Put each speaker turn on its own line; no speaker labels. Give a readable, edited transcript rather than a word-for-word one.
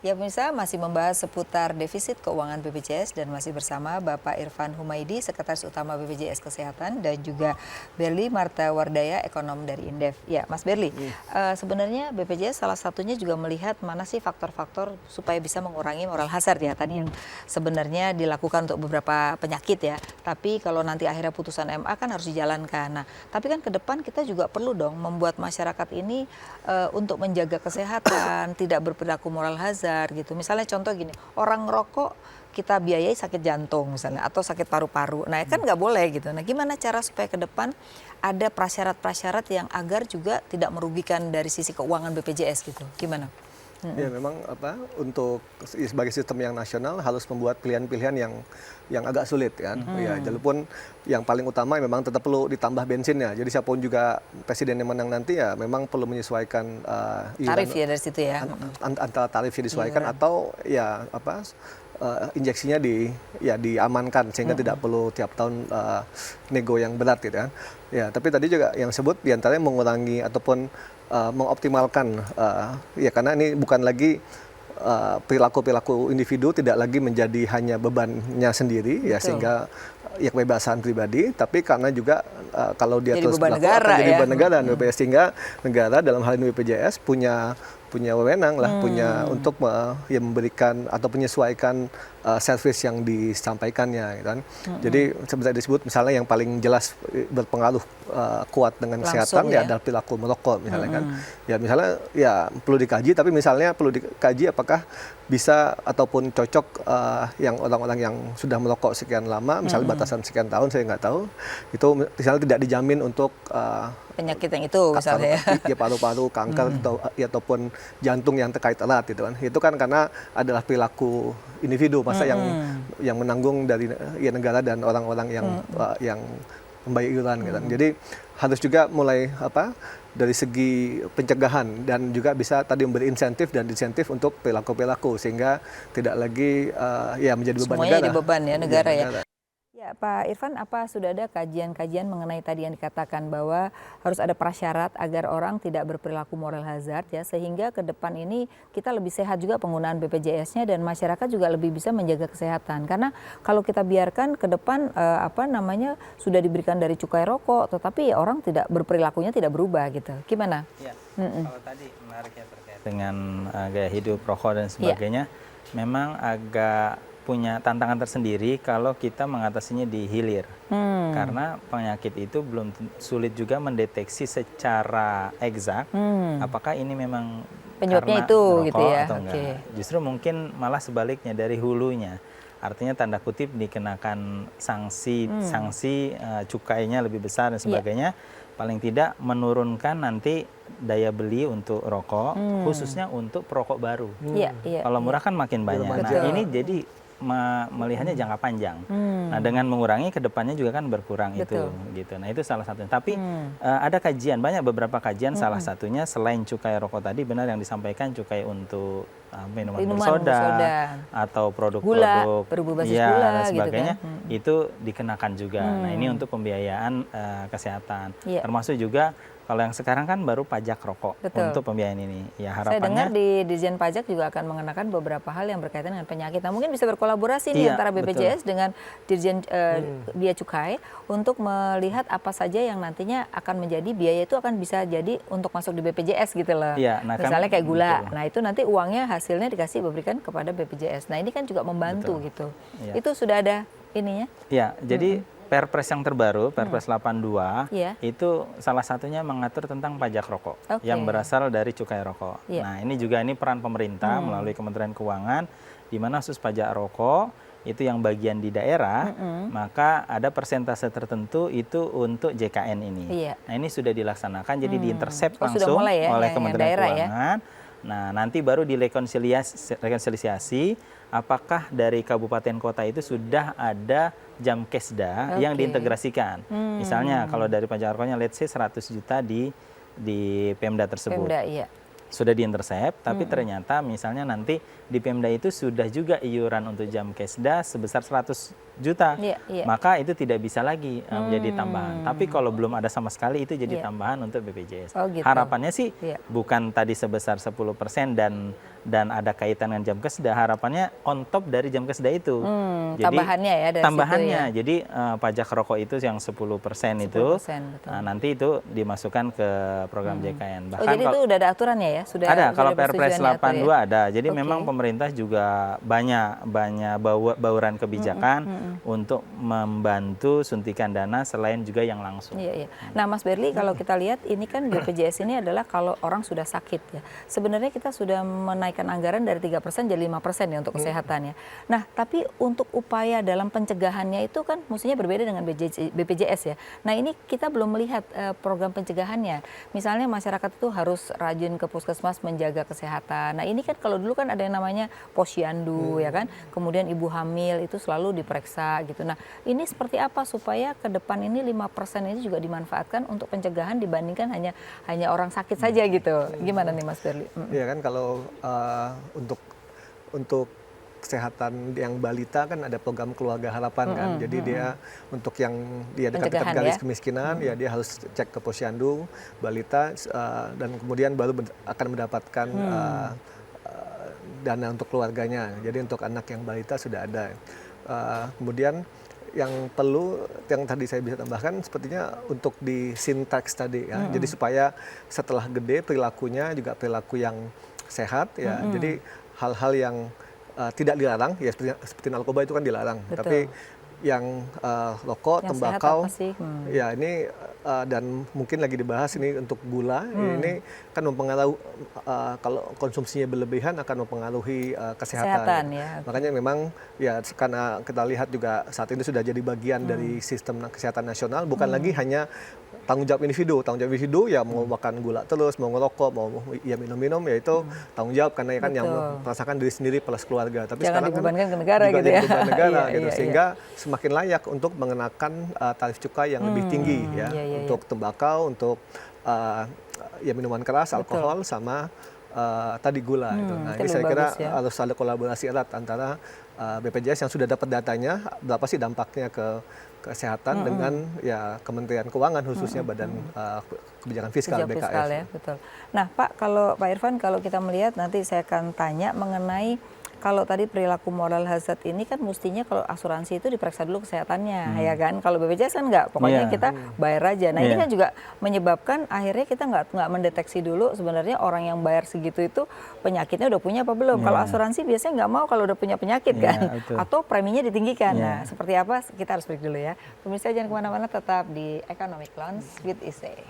Ya pemirsa, masih membahas seputar defisit keuangan BPJS dan masih bersama Bapak Irfan Humaydi, Sekretaris Utama BPJS Kesehatan, dan juga Berli Marta Wardaya, ekonom dari Indef. Ya Mas Berli, sebenarnya BPJS salah satunya juga melihat mana sih faktor-faktor supaya bisa mengurangi moral hazard ya. Tadi yang sebenarnya dilakukan untuk beberapa penyakit ya, tapi kalau nanti akhirnya putusan MA kan harus dijalankan. Nah, tapi kan ke depan kita juga perlu dong membuat masyarakat ini untuk menjaga kesehatan, tidak berperilaku moral hazard gitu. Misalnya contoh gini, orang ngerokok kita biayai sakit jantung misalnya atau sakit paru-paru. Nah, kan nggak boleh gitu. Nah, gimana cara supaya ke depan ada prasyarat-prasyarat yang agar juga tidak merugikan dari sisi keuangan BPJS gitu. Gimana?
Ya memang untuk sebagai sistem yang nasional harus membuat pilihan-pilihan yang agak sulit kan. Ya, walaupun yang paling utama memang tetap perlu ditambah bensinnya. Jadi siapapun juga presiden yang menang nanti ya memang perlu menyesuaikan
tarif ya dari situ ya.
Antara tarifnya disesuaikan atau ya injeksinya diamankan sehingga tidak perlu tiap tahun nego yang berat gitu kan. Ya, tapi tadi juga yang sebut diantaranya mengurangi ataupun mengoptimalkan ya karena ini bukan lagi perilaku individu tidak lagi menjadi hanya bebannya sendiri. Betul. Ya sehingga ya kebebasan pribadi, tapi karena juga kalau dia
jadi
terus
beban negara
jadi
ya.
beban negara BPJS, sehingga negara dalam hal ini BPJS punya wewenang lah, punya untuk memberikan atau menyesuaikan servis yang disampaikannya gitu kan. Jadi seperti disebut misalnya yang paling jelas berpengaruh kuat dengan
langsung,
kesehatan ya adalah perilaku merokok misalnya kan. Ya misalnya ya perlu dikaji, tapi misalnya perlu dikaji apakah bisa ataupun cocok yang orang-orang yang sudah merokok sekian lama, misalnya batasan sekian tahun, saya nggak tahu, itu misalnya tidak dijamin untuk
penyakit yang itu misalnya
ya paru-paru, kanker ataupun jantung yang terkait erat gitu kan. Itu kan karena adalah perilaku individu, masa yang menanggung dari ya negara dan orang-orang yang membayar iuran gitu kan. Jadi harus juga mulai dari segi pencegahan dan juga bisa tadi memberi insentif dan disinsentif untuk perilaku-perilaku sehingga tidak lagi ya menjadi beban
semuanya
negara.
Jadi beban ya negara ya. Ya, Pak Irfan, apa sudah ada kajian-kajian mengenai tadi yang dikatakan bahwa harus ada prasyarat agar orang tidak berperilaku moral hazard ya, sehingga ke depan ini kita lebih sehat juga penggunaan BPJS-nya dan masyarakat juga lebih bisa menjaga kesehatan. Karena kalau kita biarkan ke depan sudah diberikan dari cukai rokok, tetapi ya orang tidak berperilakunya tidak berubah gitu. Gimana?
Ya, kalau tadi menarik ya terkait dengan gaya hidup, rokok dan sebagainya, memang agak punya tantangan tersendiri kalau kita mengatasinya di hilir. Karena penyakit itu belum sulit juga mendeteksi secara eksak apakah ini memang
penyebabnya
karena
itu
merokok
gitu ya.
atau enggak. Justru mungkin malah sebaliknya dari hulunya. Artinya tanda kutip dikenakan sanksi cukainya lebih besar dan sebagainya. Paling tidak menurunkan nanti daya beli untuk rokok, khususnya untuk perokok baru. Kalau murah kan makin banyak. Nah, ini jadi melihatnya jangka panjang. Nah, dengan mengurangi kedepannya juga kan berkurang. Itu gitu. Nah, itu salah satunya. Tapi ada kajian, beberapa kajian, salah satunya selain cukai rokok tadi benar yang disampaikan cukai untuk minuman bersoda atau produk-produk
berbasis
ya
gula,
dan sebagainya
gitu kan?
itu dikenakan juga. Nah, ini untuk pembiayaan kesehatan. Termasuk juga kalau yang sekarang kan baru pajak rokok untuk pembiayaan ini. Ya harapannya.
Saya dengar di Dirjen Pajak juga akan mengenakan beberapa hal yang berkaitan dengan penyakit. Nah, mungkin bisa berkolaborasi nih antara BPJS dengan Dirjen Bea Cukai untuk melihat apa saja yang nantinya akan menjadi biaya itu akan bisa jadi untuk masuk di BPJS gitu loh.
Nah,
misalnya kayak gula. Nah, itu nanti uangnya hasilnya diberikan kepada BPJS. Nah, ini kan juga membantu gitu. Itu sudah ada ininya?
Ya, jadi Perpres yang terbaru, Perpres 82, itu salah satunya mengatur tentang pajak rokok yang berasal dari cukai rokok. Nah, ini peran pemerintah melalui Kementerian Keuangan, di mana khusus pajak rokok itu yang bagian di daerah, maka ada persentase tertentu itu untuk JKN ini. Nah, ini sudah dilaksanakan, jadi diintercept langsung oleh Kementerian Keuangan. Nah, nanti baru direkonsiliasi apakah dari kabupaten kota itu sudah ada Jamkesda yang diintegrasikan. Misalnya kalau dari pajak rokoknya let's say 100 juta di Pemda tersebut. Sudah diintercept, tapi ternyata misalnya nanti di Pemda itu sudah juga iuran untuk Jamkesda sebesar 100 juta,
Iya.
maka itu tidak bisa lagi menjadi tambahan. Tapi kalau belum ada sama sekali itu jadi tambahan untuk BPJS.
Oh, gitu.
Harapannya sih
Iya.
bukan tadi sebesar 10% dan ada kaitan dengan jam keseda. Harapannya on top dari jam keseda itu. Jadi
Tambahannya ya dari
tambahannya.
situ ya.
Jadi pajak rokok itu yang 10% itu
10%, betul.
nanti itu dimasukkan ke program JKN.
Oh, jadi itu udah ada aturannya ya? Sudah
Ada, kalau
ada
Perpres
persetujuannya tuh
82
ya?
ada. Jadi
Oke.
memang pemerintah juga banyak bauran kebijakan untuk membantu suntikan dana selain juga yang langsung.
Iya. Nah, Mas Berli, kalau kita lihat ini kan BPJS ini adalah kalau orang sudah sakit ya. Sebenarnya kita sudah menaikkan anggaran dari 3% jadi 5% ya untuk kesehatan ya. Nah, tapi untuk upaya dalam pencegahannya itu kan mestinya berbeda dengan BPJS ya. Nah, ini kita belum melihat program pencegahannya. Misalnya masyarakat itu harus rajin ke puskesmas menjaga kesehatan. Nah, ini kan kalau dulu kan ada yang namanya posyandu ya kan. Kemudian ibu hamil itu selalu diperiksa gitu. Nah, ini seperti apa supaya ke depan ini 5% ini juga dimanfaatkan untuk pencegahan dibandingkan hanya orang sakit saja gitu. Gimana nih Mas Berli?
Iya kan kalau untuk kesehatan yang balita kan ada program keluarga harapan kan. Jadi dia untuk yang dia dekat-dekat
Pencegahan
garis
ya?
kemiskinan ya dia harus cek ke posyandu balita dan kemudian baru akan mendapatkan dana untuk keluarganya. Jadi untuk anak yang balita sudah ada. Kemudian yang perlu yang tadi saya bisa tambahkan sepertinya untuk di sintaks tadi ya. Jadi supaya setelah gede perilakunya juga perilaku yang sehat ya. Jadi hal-hal yang tidak dilarang ya seperti narkoba itu kan dilarang.
Betul.
Tapi yang rokok,
Yang sehat
tembakau,
apa sih?
ya ini dan mungkin lagi dibahas ini untuk gula, ini kan mempengaruhi kalau konsumsinya berlebihan akan mempengaruhi kesehatan.
Ya.
Makanya memang ya karena kita lihat juga saat ini sudah jadi bagian dari sistem kesehatan nasional, bukan lagi hanya tanggung jawab individu. Tanggung jawab individu ya mau makan gula terus, mau ngerokok, mau ya minum-minum ya itu tanggung jawab karena ya kan yang merasakan diri sendiri plus keluarga. Tapi
Jangan
sekarang
dibebankan
kan
ke negara
juga
gitu
jadi
ya.
beban negara
Iya,
gitu
iya,
sehingga semakin layak untuk mengenakan tarif cukai yang lebih tinggi ya untuk tembakau, untuk ya minuman keras, alkohol sama tadi gula itu. Nah, ini saya kira harus ada kolaborasi erat antara BPJS yang sudah dapat datanya berapa sih dampaknya ke kesehatan dengan ya Kementerian Keuangan khususnya Badan Kebijakan Fiskal BKF.
Ya, betul. Nah, Pak, kalau Pak Irfan kalau kita melihat nanti saya akan tanya mengenai kalau tadi perilaku moral hazard ini kan mestinya kalau asuransi itu diperiksa dulu kesehatannya, ya kan? Kalau BPJS kan enggak, pokoknya kita bayar aja. Nah, ini kan juga menyebabkan akhirnya kita nggak mendeteksi dulu sebenarnya orang yang bayar segitu itu penyakitnya udah punya apa belum. Kalau asuransi biasanya nggak mau kalau udah punya penyakit kan, atau preminya ditinggikan. Nah, seperti apa kita harus break dulu ya. Pemirsa jangan kemana-mana, tetap di Economic Lounge with Ise.